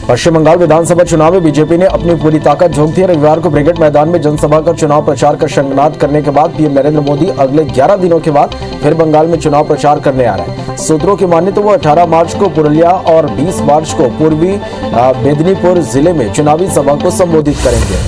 पश्चिम बंगाल विधानसभा चुनाव में बीजेपी ने अपनी पूरी ताकत झोंक दी। रविवार को ब्रिगेड मैदान में जनसभा का चुनाव प्रचार का शंखनाद करने के बाद पीएम नरेंद्र मोदी अगले 11 दिनों के बाद फिर बंगाल में चुनाव प्रचार करने आ रहे हैं। सूत्रों की माने तो वो 18 मार्च को पुरुलिया और 20 मार्च को पूर्वी मेदिनीपुर जिले में चुनावी सभा को संबोधित करेंगे।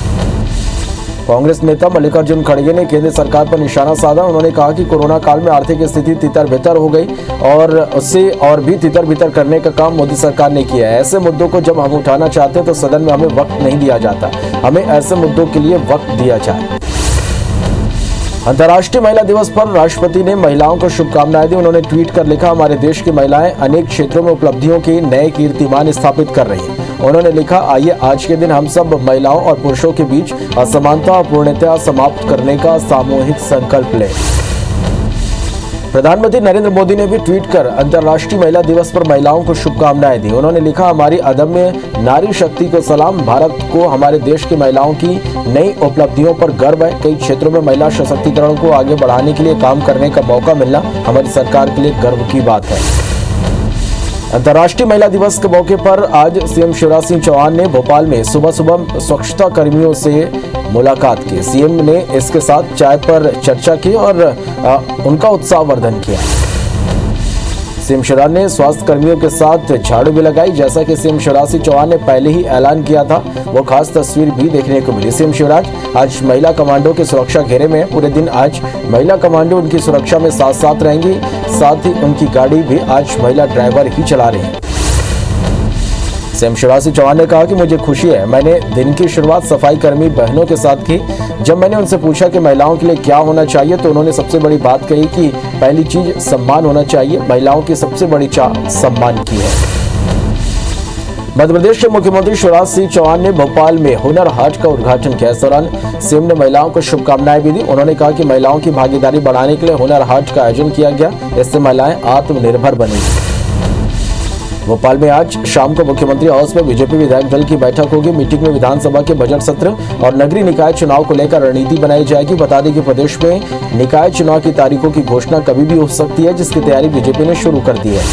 कांग्रेस नेता मल्लिकार्जुन खड़गे ने केंद्र सरकार पर निशाना साधा। उन्होंने कहा कि कोरोना काल में आर्थिक स्थिति तितर-बितर हो गई और उससे और भी तितर-बितर करने का काम मोदी सरकार ने किया है। ऐसे मुद्दों को जब हम उठाना चाहते हैं तो सदन में हमें वक्त नहीं दिया जाता। हमें ऐसे मुद्दों के लिए वक्त दिया जाए। अंतर्राष्ट्रीय महिला दिवस पर राष्ट्रपति ने महिलाओं को शुभकामनाएं दी। उन्होंने ट्वीट कर लिखा, हमारे देश की महिलाएं अनेक क्षेत्रों में उपलब्धियों के नए कीर्तिमान स्थापित कर रही हैं। उन्होंने लिखा, आइए आज के दिन हम सब महिलाओं और पुरुषों के बीच असमानता पूर्णतया समाप्त करने का सामूहिक संकल्प लें। प्रधानमंत्री नरेंद्र मोदी ने भी ट्वीट कर अंतर्राष्ट्रीय महिला दिवस पर महिलाओं को शुभकामनाएं दी। उन्होंने लिखा, हमारी अदम्य नारी शक्ति को सलाम। भारत को हमारे देश की महिलाओं की नई उपलब्धियों पर गर्व है। कई क्षेत्रों में महिला सशक्तिकरण को आगे बढ़ाने के लिए काम करने का मौका मिलना हमारी सरकार के लिए गर्व की बात है। अंतर्राष्ट्रीय महिला दिवस के मौके पर आज सीएम शिवराज सिंह चौहान ने भोपाल में सुबह सुबह स्वच्छता कर्मियों से मुलाकात की। सीएम ने इसके साथ चाय पर चर्चा की और उनका उत्साहवर्धन किया। सीएम शिवराज ने स्वास्थ्य कर्मियों के साथ झाड़ू भी लगाई। जैसा कि सीएम शिवराज सिंह चौहान ने पहले ही ऐलान किया था, वो खास तस्वीर भी देखने को मिली। सीएम शिवराज आज महिला कमांडो के सुरक्षा घेरे में पूरे दिन आज महिला कमांडो उनकी सुरक्षा में साथ साथ रहेंगी। साथ ही उनकी गाड़ी भी आज महिला ड्राइवर ही चला रही है। सीएम शिवराज सिंह चौहान ने कहा कि मुझे खुशी है, मैंने दिन की शुरुआत सफाई कर्मी बहनों के साथ की। जब मैंने उनसे पूछा कि महिलाओं के लिए क्या होना चाहिए तो उन्होंने सबसे बड़ी बात कही कि पहली चीज सम्मान होना चाहिए। महिलाओं की सबसे बड़ी चाह सम्मान की है। मध्य प्रदेश के मुख्यमंत्री शिवराज सिंह चौहान ने भोपाल में हुनर हाट का उद्घाटन किया। इस दौरान सीएम ने महिलाओं को शुभकामनाएं भी दी। उन्होंने कहा कि महिलाओं की भागीदारी बढ़ाने के लिए हुनर हाट का आयोजन किया गया। इससे महिलाएं आत्मनिर्भर बनेंगी। भोपाल में आज शाम को मुख्यमंत्री हाउस में बीजेपी विधायक दल की बैठक होगी। मीटिंग में विधानसभा के बजट सत्र और नगरीय निकाय चुनाव को लेकर रणनीति बनाई जाएगी। बता दें कि प्रदेश में निकाय चुनाव की तारीखों की घोषणा कभी भी हो सकती है, जिसकी तैयारी बीजेपी ने शुरू कर दी है।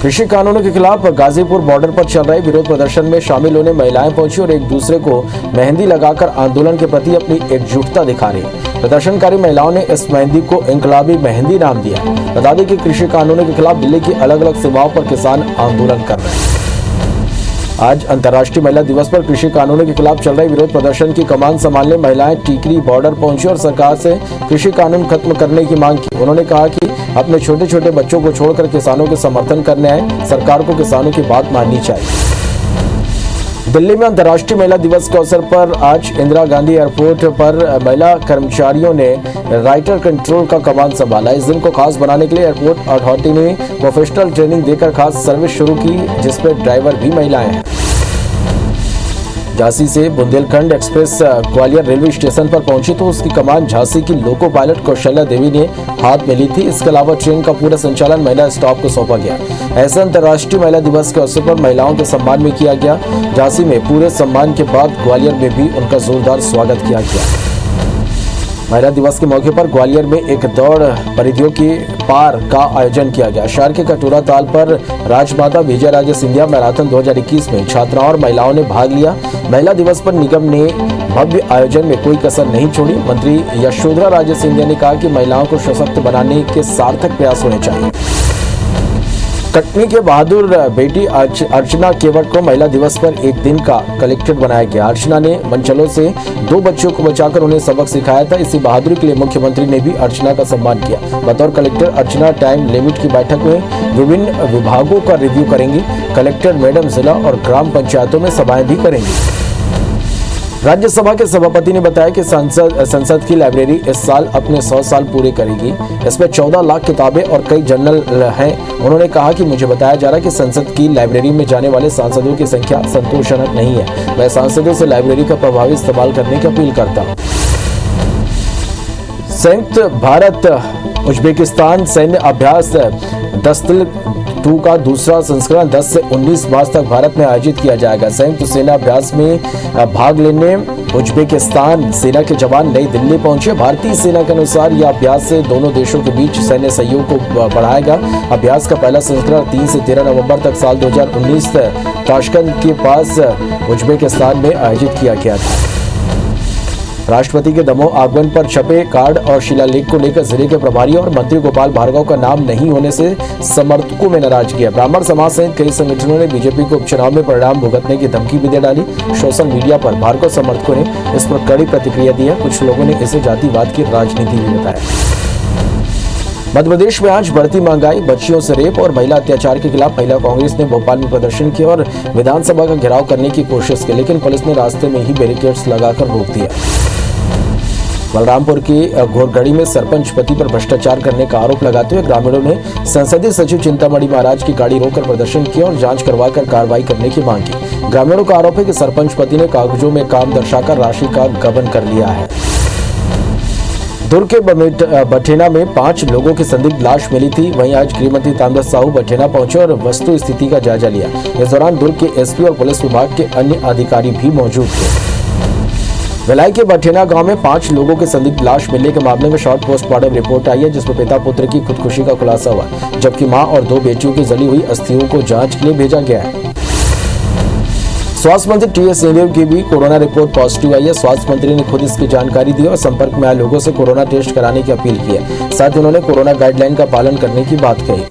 कृषि कानूनों के खिलाफ गाजीपुर बॉर्डर पर चल रहे विरोध प्रदर्शन में शामिल होने महिलाएं पहुंची और एक दूसरे को मेहंदी लगाकर आंदोलन के प्रति अपनी एकजुटता दिखा रही। प्रदर्शनकारी महिलाओं ने इस मेहंदी को इंकलाबी मेहंदी नाम दिया। बता दें कि कृषि कानूनों के खिलाफ दिल्ली की अलग अलग सीमाओं पर किसान आंदोलन कर रहे हैं। आज अंतर्राष्ट्रीय महिला दिवस पर कृषि कानूनों के खिलाफ चल रहे विरोध प्रदर्शन की कमान संभालने महिलाएं टीकरी बॉर्डर पहुंची और सरकार से कृषि कानून खत्म करने की मांग की। उन्होंने कहा कि अपने छोटे छोटे बच्चों को छोड़कर किसानों के समर्थन करने आए। सरकार को किसानों की बात माननी चाहिए। दिल्ली में अंतर्राष्ट्रीय महिला दिवस के अवसर पर आज इंदिरा गांधी एयरपोर्ट पर महिला कर्मचारियों ने राइटर कंट्रोल का कमान संभाला। इस दिन को खास बनाने के लिए एयरपोर्ट अथॉरिटी ने प्रोफेशनल ट्रेनिंग देकर खास सर्विस शुरू की, जिसमें ड्राइवर भी महिलाएं हैं। झांसी से Bundelkhand express Gwalior railway station पर पहुंची तो उसकी कमान झांसी की लोको पायलट कौशल्या देवी ने हाथ में ली थी। इसके अलावा ट्रेन का पूरा संचालन महिला स्टाफ को सौंपा गया। ऐसा अंतर्राष्ट्रीय महिला दिवस के अवसर पर महिलाओं के सम्मान में किया गया। झांसी में पूरे सम्मान के बाद ग्वालियर में भी उनका जोरदार स्वागत किया गया। महिला दिवस के मौके पर ग्वालियर में एक दौड़ परिधियों के पार का आयोजन किया गया। शहर के कटोरा ताल पर राजमाता विजय राजे सिंधिया मैराथन 2021 में छात्राओं और महिलाओं ने भाग लिया। महिला दिवस पर निगम ने भव्य आयोजन में कोई कसर नहीं छोड़ी। मंत्री यशोधरा राजे सिंधिया ने कहा कि महिलाओं को सशक्त बनाने के सार्थक प्रयास होने चाहिए। कटनी के बहादुर बेटी अर्चना केवट को महिला दिवस पर एक दिन का कलेक्टर बनाया गया। अर्चना ने मनचलों से 2 बच्चों को बचाकर उन्हें सबक सिखाया था। इसी बहादुरी के लिए मुख्यमंत्री ने भी अर्चना का सम्मान किया। बतौर कलेक्टर अर्चना टाइम लिमिट की बैठक में विभिन्न विभागों का रिव्यू करेंगी। कलेक्टर मैडम जिला और ग्राम पंचायतों में सभाएं भी करेंगी। राज्यसभा के सभापति ने बताया कि संसद की लाइब्रेरी इस साल अपने 100 साल पूरे करेगी। इसमें 14 लाख किताबें और कई जर्नल हैं। उन्होंने कहा कि मुझे बताया जा रहा है कि संसद की लाइब्रेरी में जाने वाले सांसदों की संख्या संतोषजनक नहीं है। मैं सांसदों से लाइब्रेरी का प्रभावी इस्तेमाल करने की अपील करता हूँ। संयुक्त भारत उज्बेकिस्तान सैन्य अभ्यास 2 का दूसरा संस्करण 10 से 19 मार्च तक भारत में आयोजित किया जाएगा। संयुक्त सेना अभ्यास में भाग लेने उज्बेकिस्तान सेना के जवान नई दिल्ली पहुंचे। भारतीय सेना के अनुसार यह अभ्यास से दोनों देशों के बीच सैन्य सहयोग को बढ़ाएगा। अभ्यास का पहला संस्करण 3 से 13 नवंबर तक साल 2019 ताशकंद के पास उज्बेकिस्तान में आयोजित किया गया था। राष्ट्रपति के दमोह आगमन पर छपे कार्ड और शिलालेख को लेकर जिले के प्रभारी और मंत्री गोपाल भार्गव का नाम नहीं होने से समर्थकों में नाराजगी है। ब्राह्मण समाज सहित कई संगठनों ने बीजेपी को उपचुनाव में परिणाम भुगतने की धमकी भी दे डाली। सोशल मीडिया पर भार्गव समर्थकों ने इस पर कड़ी प्रतिक्रिया दी है। कुछ लोगों ने इसे जातिवाद की राजनीति भी बताया। मध्य प्रदेश में आज बढ़ती महंगाई, बच्चियों से रेप और महिला अत्याचार के खिलाफ महिला कांग्रेस ने भोपाल में प्रदर्शन किया और विधानसभा का घेराव करने की कोशिश की, लेकिन पुलिस ने रास्ते में ही बैरिकेड्स लगाकर रोक दिया। बलरामपुर की घोरगढ़ी में सरपंच पति पर भ्रष्टाचार करने का आरोप लगाते हुए ग्रामीणों ने संसदीय सचिव चिंतामणि महाराज की गाड़ी रोककर प्रदर्शन किया और जांच करवाकर कार्रवाई करने की मांग की। ग्रामीणों का आरोप है कि सरपंच पति ने कागजों में काम दर्शाकर राशि का गबन कर लिया है। दुर्ग के बठेना में 5 लोगों की संदिग्ध लाश मिली थी। वहीं आज गृहमंत्री ताम्रध्वज साहू बठेना पहुंचे और वस्तु स्थिति का जायजा लिया। इस दौरान दुर्ग के एसपी और पुलिस विभाग के अन्य अधिकारी भी मौजूद थे। भिलाई के बठेना गांव में 5 लोगों के संदिग्ध लाश मिलने के मामले में शॉर्ट पोस्टमार्टम रिपोर्ट आई है, जिसमें पिता पुत्र की खुदकुशी का खुलासा हुआ, जबकि मां और 2 बेटियों की जली हुई अस्थियों को जांच के लिए भेजा गया है। स्वास्थ्य मंत्री टी.एस. सिंहदेव की भी कोरोना रिपोर्ट पॉजिटिव आई है। स्वास्थ्य मंत्री ने खुद इसकी जानकारी दी और संपर्क में आए लोगों से कोरोना टेस्ट कराने की अपील की है। साथ ही उन्होंने कोरोना गाइडलाइन का पालन करने की बात कही।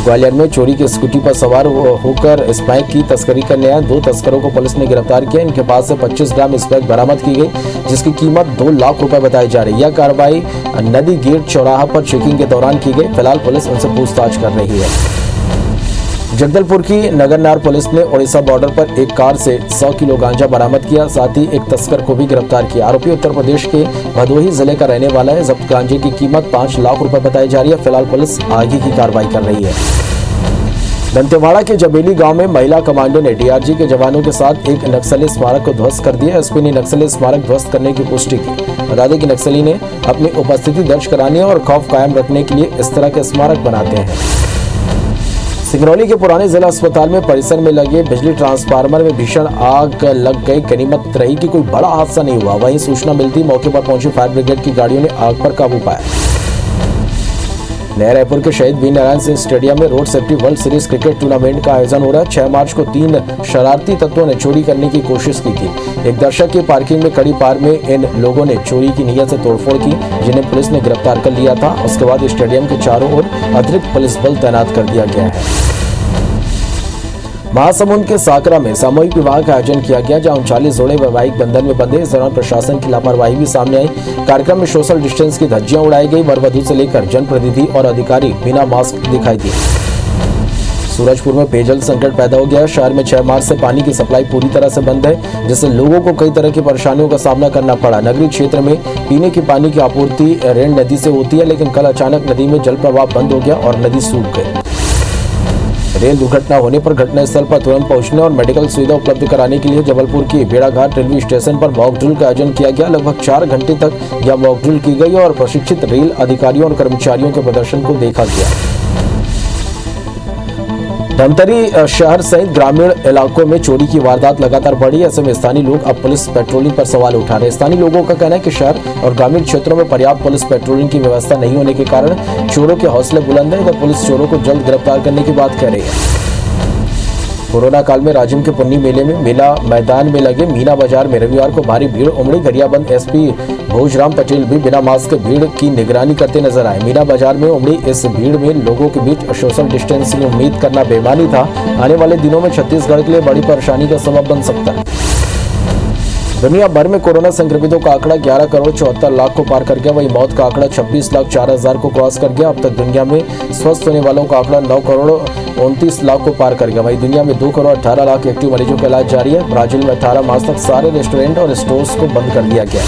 ग्वालियर में चोरी की स्कूटी पर सवार होकर स्मैक की तस्करी करने आए 2 तस्करों को पुलिस ने गिरफ्तार किया। इनके पास से 25 ग्राम स्मैक बरामद की गई, जिसकी कीमत 2 लाख रुपए बताई जा रही है। यह कार्रवाई नदी गेट चौराहा पर चेकिंग के दौरान की गई। फिलहाल पुलिस उनसे पूछताछ कर रही है। जगदलपुर की नगरनार पुलिस ने ओडिशा बॉर्डर पर एक कार से 100 किलो गांजा बरामद किया। साथ ही एक तस्कर को भी गिरफ्तार किया। आरोपी उत्तर प्रदेश के भदोही जिले का रहने वाला है। जब्त गांजे की कीमत 5 लाख रुपए बताई जा रही है। फिलहाल पुलिस आगे की कार्रवाई कर रही है। दंतेवाड़ा के जबेली गांव में महिला कमांडो ने डीआरजी के जवानों के साथ एक नक्सली स्मारक को ध्वस्त कर दिया। एसपी ने नक्सली स्मारक ध्वस्त करने की पुष्टि की। बता दें कि नक्सली ने अपनी उपस्थिति दर्ज कराने और खौफ कायम रखने के लिए इस तरह के स्मारक बनाते हैं। सिंगरौली के पुराने जिला अस्पताल में परिसर में लगे बिजली ट्रांसफार्मर में भीषण आग लग गई। गनीमत रही कि कोई बड़ा हादसा नहीं हुआ। वहीं सूचना मिलती मौके पर पहुंची फायर ब्रिगेड की गाड़ियों ने आग पर काबू पाया। नया रायपुर के शहीद वीर नारायण सिंह स्टेडियम में road safety world series cricket tournament का आयोजन हो रहा है। 6 मार्च को 3 शरारती तत्वों ने चोरी करने की कोशिश की थी। एक दर्शक की पार्किंग में खड़ी कार में इन लोगों ने चोरी की नीयत से तोड़फोड़ की, जिन्हें पुलिस ने गिरफ्तार कर लिया था। उसके बाद स्टेडियम के चारों ओर अतिरिक्त पुलिस बल तैनात कर दिया गया है। महासमुंद के साकरा में सामूहिक विवाह का आयोजन किया गया, जहां 39 जोड़े वैवाहिक बंधन में बंधे। इस दौरान प्रशासन की लापरवाही भी सामने आई। कार्यक्रम में सोशल डिस्टेंस की धज्जियां उड़ाई गई। वर वधू से लेकर जनप्रतिनिधि और अधिकारी बिना मास्क दिखाई दिए। सूरजपुर में पेयजल संकट पैदा हो गया। शहर में 6 मार्च से पानी की सप्लाई पूरी तरह से बंद है, जिससे लोगों को कई तरह की परेशानियों का सामना करना पड़ा। नगरीय क्षेत्र में पीने के पानी की आपूर्ति रेण नदी से होती है, लेकिन कल अचानक नदी में जल प्रवाह बंद हो गया और नदी सूख गई। रेल दुर्घटना होने पर घटनास्थल पर तुरंत पहुंचने और मेडिकल सुविधा उपलब्ध कराने के लिए जबलपुर की बेड़ाघाट रेलवे स्टेशन पर मॉक ड्रिल का आयोजन किया गया। लगभग 4 घंटे तक यह मॉक ड्रिल की गई और प्रशिक्षित रेल अधिकारियों और कर्मचारियों के प्रदर्शन को देखा गया। धमतरी शहर सहित ग्रामीण इलाकों में चोरी की वारदात लगातार बढ़ी। ऐसे में स्थानीय लोग अब पुलिस पेट्रोलिंग पर सवाल उठा रहे हैं। स्थानीय लोगों का कहना है कि शहर और ग्रामीण क्षेत्रों में पर्याप्त पुलिस पेट्रोलिंग की व्यवस्था नहीं होने के कारण चोरों के हौसले बुलंद हैं। इधर पुलिस चोरों को जल्द गिरफ्तार करने की बात कह रही है। कोरोना काल में राजिम के पुन्नी मेले में मेला मैदान में लगे मीना बाजार में रविवार को भारी भीड़ उमड़ी। गरियाबंद एसपी भोजराम पटेल भी बिना मास्क के भीड़ की निगरानी करते नजर आए। मीना बाजार में उमड़ी इस भीड़ में लोगों के बीच सोशल डिस्टेंसिंग की उम्मीद करना बेईमानी था। आने वाले दिनों में छत्तीसगढ़ के लिए बड़ी परेशानी का सबब बन सकता है। दुनिया भर में कोरोना संक्रमितों का आंकड़ा 11 करोड़ 74 लाख को पार कर गया। वहीं मौत का आंकड़ा 26 लाख 4 हजार को क्रॉस कर गया। अब तक दुनिया में स्वस्थ होने वालों का आंकड़ा 9 करोड़ 29 लाख को पार कर गया। वहीं दुनिया में 2 करोड़ 18 लाख एक्टिव मरीजों का इलाज जारी है। ब्राजील में 18 मार्च तक सारे रेस्टोरेंट और स्टोर्स को बंद कर दिया गया।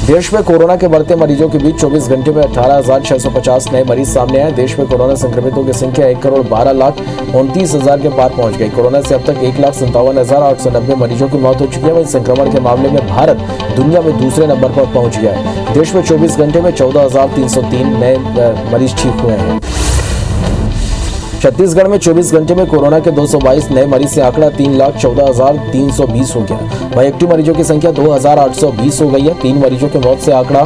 देश में कोरोना के बढ़ते मरीजों के बीच 24 घंटे में 18,650 नए मरीज सामने आए। देश में कोरोना संक्रमितों की संख्या 1 करोड़ 12 लाख 29 हजार के पार पहुंच गई। कोरोना से अब तक 1,57,890 मरीजों की मौत हो चुकी है। वहीं संक्रमण के मामले में भारत दुनिया में दूसरे नंबर पर पहुंच गया है। देश में 24 घंटे में 14,303 नए मरीज ठीक हुए हैं। छत्तीसगढ़ में 24 घंटे में कोरोना के 222 नए मरीज से आंकड़ा 3,14,320 हो गया। वहीं एक्टिव मरीजों की संख्या 2,820 हो गई है। 3 मरीजों की मौत से आंकड़ा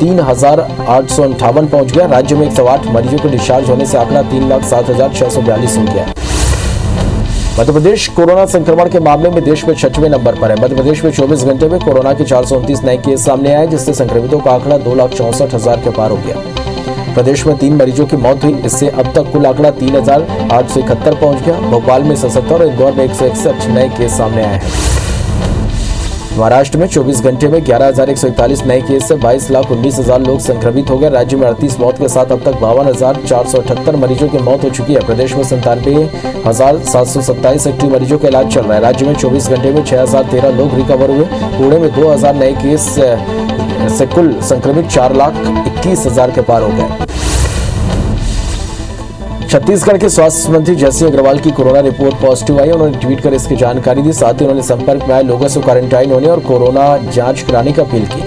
3,858 पहुंच गया। राज्य में 108 मरीजों के डिस्चार्ज होने से आंकड़ा 3,07,642 हो गया। मध्य प्रदेश कोरोना संक्रमण के मामले में देश में 6वें नंबर पर है। मध्य प्रदेश में 24 घंटे में कोरोना के 429 नए केस सामने आए, जिससे संक्रमितों का आंकड़ा 2,64,000 के पार हो गया। प्रदेश में 3 मरीजों की मौत हुई, इससे अब तक कुल आंकड़ा 3,871 पहुंच गया। भोपाल में 77 और इंदौर में 161 नए केस सामने आए हैं। महाराष्ट्र में 24 घंटे में 11,141 नए केस से 22,19,000 लोग संक्रमित हो गए। राज्य में 38 मौत के साथ अब तक 52,478 मरीजों की मौत हो चुकी है। प्रदेश में 97,727 एक्टिव मरीजों का इलाज चल रहा है। राज्य में 24 घंटे में 6,013 लोग रिकवर हुए। पुणे में 2,000 नए केस से कुल संक्रमित 4,21,000 के पार हो गए। छत्तीसगढ़ के स्वास्थ्य मंत्री जयसिंह अग्रवाल की कोरोना रिपोर्ट पॉजिटिव आई। उन्होंने ट्वीट कर इसकी जानकारी दी। साथ ही उन्होंने संपर्क में आए लोगों से क्वारंटाइन होने और कोरोना जांच कराने की अपील की।